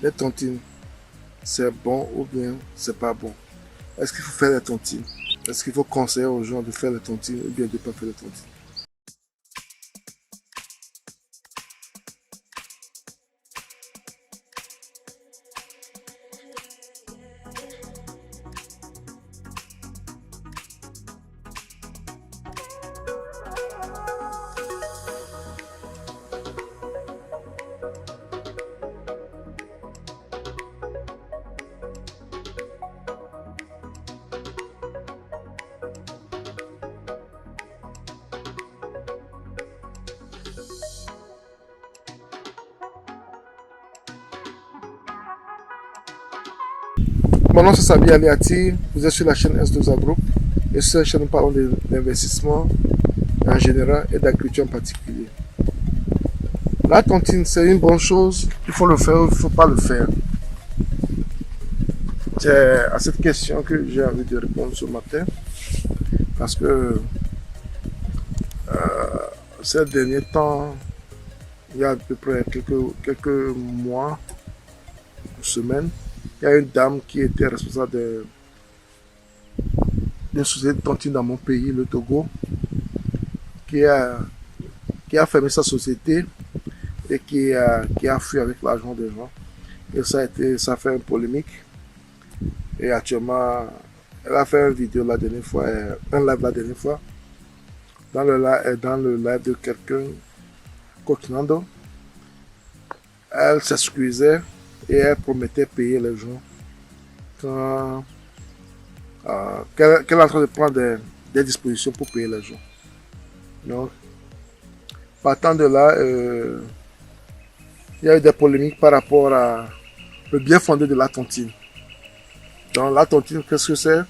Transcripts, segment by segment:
les tontines, c'est bon ou bien c'est pas bon? Est-ce qu'il faut faire les tontines? Est-ce qu'il faut conseiller aux gens de faire les tontines ou bien de ne pas faire les tontines? Mon nom c'est Sabi Aliati, vous êtes sur la chaîne S2A Group et sur cette chaîne nous parlons d'investissement en général et d'agriculture en particulier. La tontine c'est une bonne chose, il faut le faire ou il ne faut pas le faire. C'est à cette question que j'ai envie de répondre ce matin parce que ces derniers temps, il y a à peu près quelques mois, semaines, il y a une dame qui était responsable d'une société de tontine dans mon pays, le Togo, qui a fermé sa société et qui a fui avec l'argent des gens. Et ça a fait une polémique. Et actuellement, elle a fait une vidéo la dernière fois, un live la dernière fois, dans le live de quelqu'un, Coquinando. Elle s'excusait et elle promettait payer les gens quand qu'elle est en train de prendre des dispositions pour payer les gens. Donc, partant de là, il y a eu des polémiques par rapport à le bien fondé de la tontine. Donc, la tontine, qu'est-ce que c'est?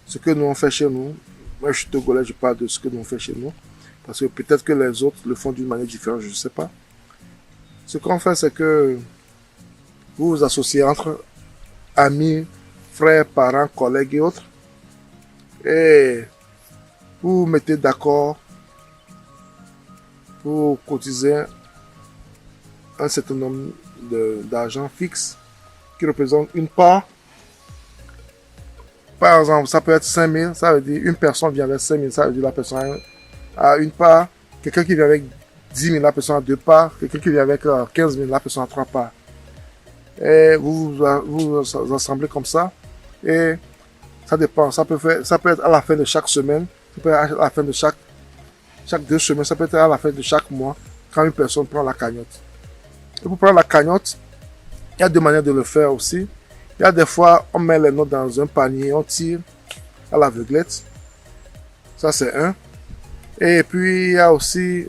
Ce que nous on fait chez nous. Moi, je suis togolais, je parle de ce que nous on fait chez nous. Parce que peut-être que les autres le font d'une manière différente, je ne sais pas. Ce qu'on fait, c'est que vous vous associez entre amis, frères, parents, collègues et autres. Et vous vous mettez d'accord pour cotiser un certain nombre d'argent fixe qui représente une part. Par exemple, ça peut être 5 000, ça veut dire une personne vient avec 5 000, ça veut dire la personne a une part. Quelqu'un qui vient avec 10 000, la personne a deux parts. Quelqu'un qui vient avec 15 000, la personne a trois parts. Et vous vous assemblez comme ça. Et ça dépend. Ça peut être à la fin de chaque semaine. Ça peut être à la fin de chaque 2 semaines. Ça peut être à la fin de chaque mois quand une personne prend la cagnotte. Et pour prendre la cagnotte, il y a deux manières de le faire aussi. Il y a des fois, on met les notes dans un panier, on tire à l'aveuglette. Ça, c'est un. Et puis, il y a aussi,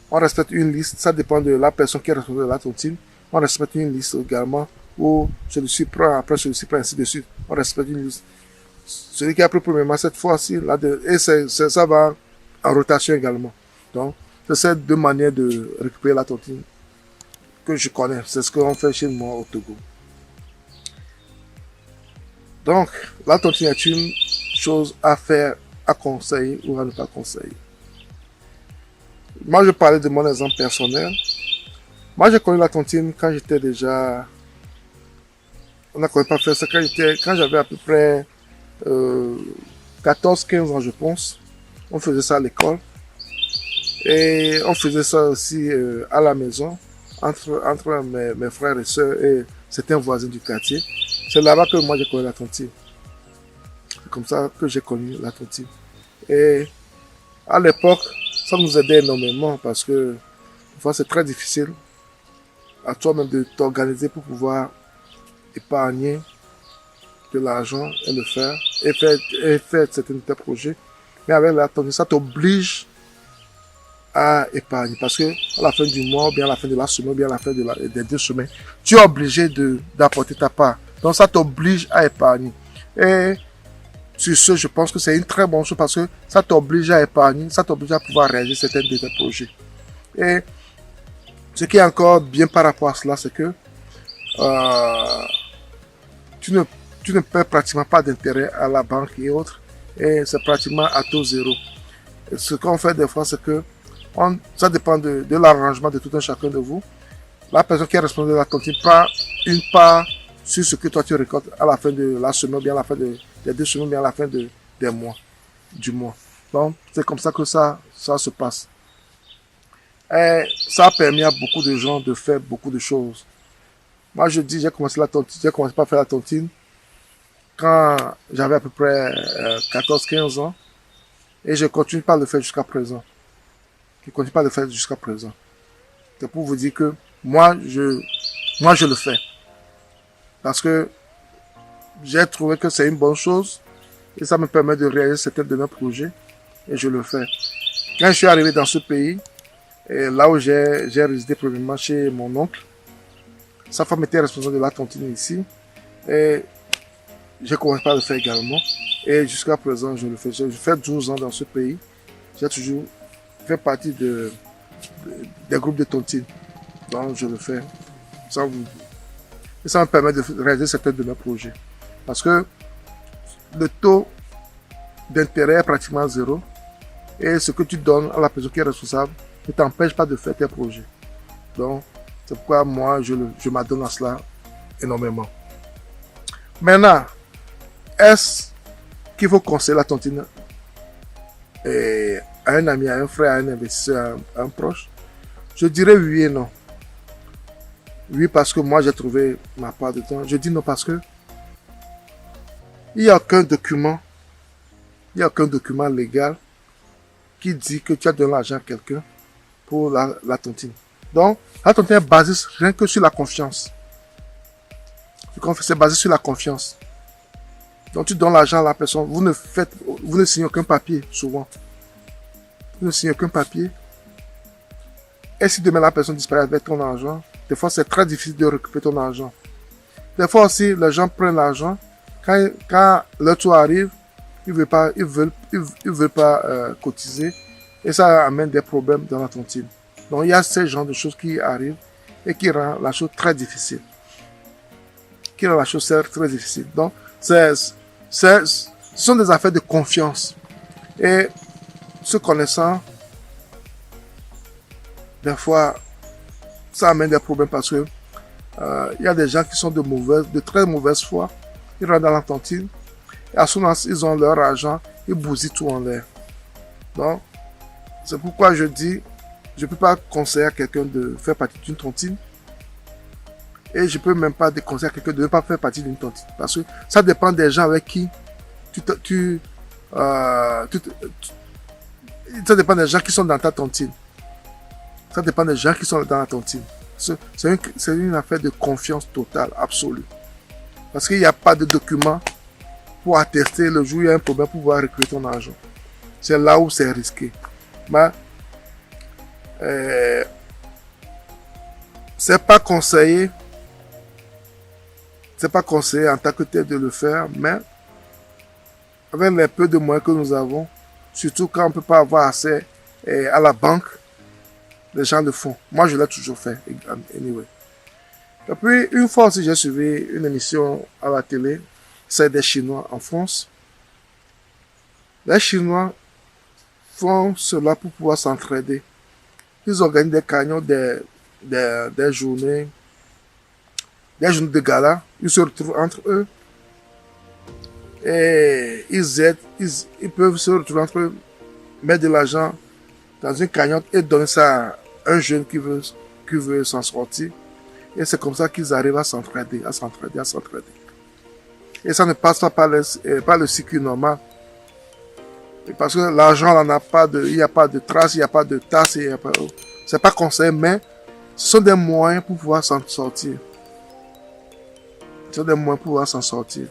on respecte une liste. Ça dépend de la personne qui est responsable de la tontine. On respecte une liste également où celui-ci prend, après celui-ci prend, ainsi de suite. On respecte une liste. Celui qui a pris premièrement cette fois-ci, et ça va en rotation également. Donc, c'est ces deux manières de récupérer la tontine que je connais. C'est ce qu'on fait chez moi au Togo. Donc, la tontine est une chose à faire, à conseiller ou à ne pas conseiller. Moi, je parlais de mon exemple personnel. Moi, j'ai connu la tontine quand j'étais déjà... On n'a pas fait ça quand j'avais à peu près 14-15 ans, je pense. On faisait ça à l'école. Et on faisait ça aussi à la maison, entre mes frères et sœurs et certains voisins du quartier. C'est là-bas que moi j'ai connu la tontine. C'est comme ça que j'ai connu la tontine. Et à l'époque, ça nous aidait énormément parce que des fois c'est très difficile à toi-même de t'organiser pour pouvoir épargner de l'argent et le faire et faire certains de tes projets. Mais avec la tontine, ça t'oblige à épargner parce que à la fin du mois, ou bien à la fin de la semaine, ou bien à la fin des 2 semaines, tu es obligé d'apporter ta part. Donc ça t'oblige à épargner. Et sur ce, je pense que c'est une très bonne chose parce que ça t'oblige à épargner, ça t'oblige à pouvoir réaliser certains de tes projets. Et ce qui est encore bien par rapport à cela, c'est que tu ne paies pratiquement pas d'intérêt à la banque et autres. Et c'est pratiquement à taux zéro. Et ce qu'on fait des fois, c'est que ça dépend de l'arrangement de tout un chacun de vous. la personne qui est responsable de la tontine prend une part sur ce que toi tu récoltes à la fin de la semaine, bien à la fin des 2 semaines, bien à la fin des mois, du mois. Donc, c'est comme ça que ça se passe. Et ça a permis à beaucoup de gens de faire beaucoup de choses. Moi, je dis, j'ai commencé par faire la tontine quand j'avais à peu près 14-15 ans. Et je continue pas à le faire jusqu'à présent. C'est pour vous dire que moi, je le fais. Parce que j'ai trouvé que c'est une bonne chose. Et ça me permet de réaliser certains de mes projets. Et je le fais. Quand je suis arrivé dans ce pays, et là où j'ai résidé premièrement chez mon oncle, sa femme était responsable de la tontine ici. Et j'ai commencé par le faire également. Et jusqu'à présent, je le fais. Je fais 12 ans dans ce pays. J'ai toujours fait partie des groupes de tontine. Donc, je le fais. Et ça me permet de réaliser certains de mes projets. Parce que le taux d'intérêt est pratiquement zéro. Et ce que tu donnes à la personne qui est responsable ne t'empêche pas de faire tes projets. Donc, c'est pourquoi moi, je m'adonne à cela énormément. Maintenant, est-ce qu'il faut conseiller la tontine à un ami, à un frère, à un investisseur, à un proche? Je dirais oui et non. Oui, parce que moi, j'ai trouvé ma part de temps. Je dis non parce que il n'y a aucun document légal qui dit que tu as donné l'argent à quelqu'un pour la tontine. Donc, la tontine est basée rien que sur la confiance. C'est basé sur la confiance. Donc, tu donnes l'argent à la personne. Vous ne signez aucun papier, souvent. Vous ne signez aucun papier. Et si demain la personne disparaît avec ton argent, des fois, c'est très difficile de récupérer ton argent. Des fois aussi, les gens prennent l'argent. Quand leur tour arrive, ils veulent pas cotiser. Et ça amène des problèmes dans la tontine. Donc, il y a ce genre de choses qui arrivent et qui rend la chose très difficile. Donc, ce sont des affaires de confiance. Et se connaissant, des fois, ça amène des problèmes parce que il y a des gens qui sont de très mauvaise foi. Ils rentrent dans la tontine. Et à ce moment, ils ont leur argent. Ils bousillent tout en l'air. Donc, c'est pourquoi je dis, je ne peux pas conseiller à quelqu'un de faire partie d'une tontine. Et je ne peux même pas conseiller à quelqu'un de ne pas faire partie d'une tontine. Parce que ça dépend des gens avec qui ça dépend des gens qui sont dans ta tontine. Ça dépend des gens qui sont dans la tontine. C'est une affaire de confiance totale, absolue. Parce qu'il n'y a pas de document pour attester le jour où il y a un problème pour pouvoir récupérer ton argent. C'est là où c'est risqué. Mais c'est pas conseillé en tant que tel de le faire, mais avec les peu de moyens que nous avons, surtout quand on ne peut pas avoir accès à la banque, les gens le font. Moi, je l'ai toujours fait. Anyway. Et puis, une fois aussi, j'ai suivi une émission à la télé, c'est des Chinois en France. Les Chinois font cela pour pouvoir s'entraider. Ils organisent des canyons, des journées de gala. Ils se retrouvent entre eux. Et ils aident, ils peuvent se retrouver entre eux, mettre de l'argent dans une cagnotte et donner ça à un jeune qui veut s'en sortir. Et c'est comme ça qu'ils arrivent à s'entraider. Et ça ne passe pas par le circuit normal. Et parce que l'argent, il n'y a pas de traces, il n'y a pas de tasses, c'est pas conseillé, mais ce sont des moyens pour pouvoir s'en sortir. Ce sont des moyens pour pouvoir s'en sortir.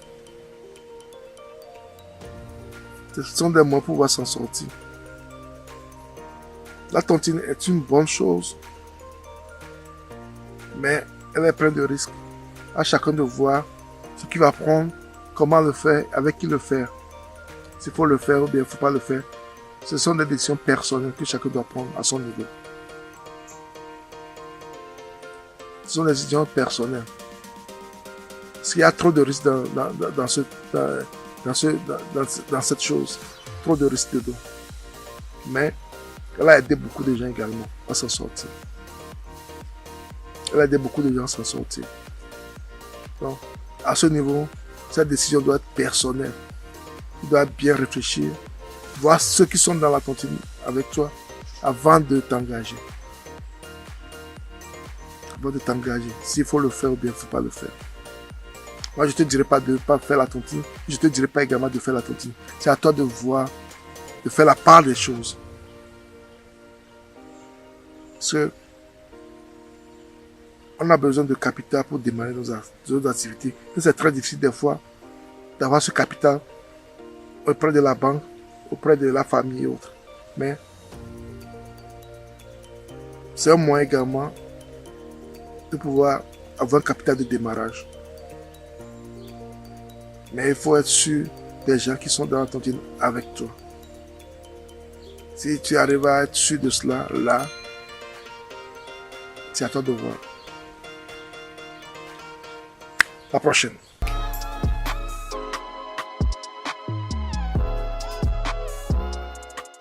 La tontine est une bonne chose, mais elle est pleine de risques. À chacun de voir ce qu'il va prendre, comment le faire, avec qui le faire. S'il faut le faire ou bien il ne faut pas le faire. Ce sont des décisions personnelles que chacun doit prendre à son niveau. Ce sont des décisions personnelles. Parce qu'il y a trop de risques dans cette chose. Trop de risques dedans. Mais elle a aidé beaucoup de gens également à s'en sortir. Elle a aidé beaucoup de gens à s'en sortir. Donc, à ce niveau, cette décision doit être personnelle. Tu dois bien réfléchir, voir ceux qui sont dans la cantine avec toi avant de t'engager. Avant de t'engager, s'il faut le faire ou bien il ne faut pas le faire. Moi, je ne te dirai pas de ne pas faire la tontine. Je ne te dirai pas également de faire la tontine. C'est à toi de voir, de faire la part des choses. Parce que on a besoin de capital pour démarrer nos activités. C'est très difficile des fois d'avoir ce capital auprès de la banque, auprès de la famille et autres. Mais c'est un moyen également de pouvoir avoir un capital de démarrage. Mais il faut être sûr des gens qui sont dans la tontine avec toi. Si tu arrives à être sûr de cela, là, c'est à toi de voir. À la prochaine.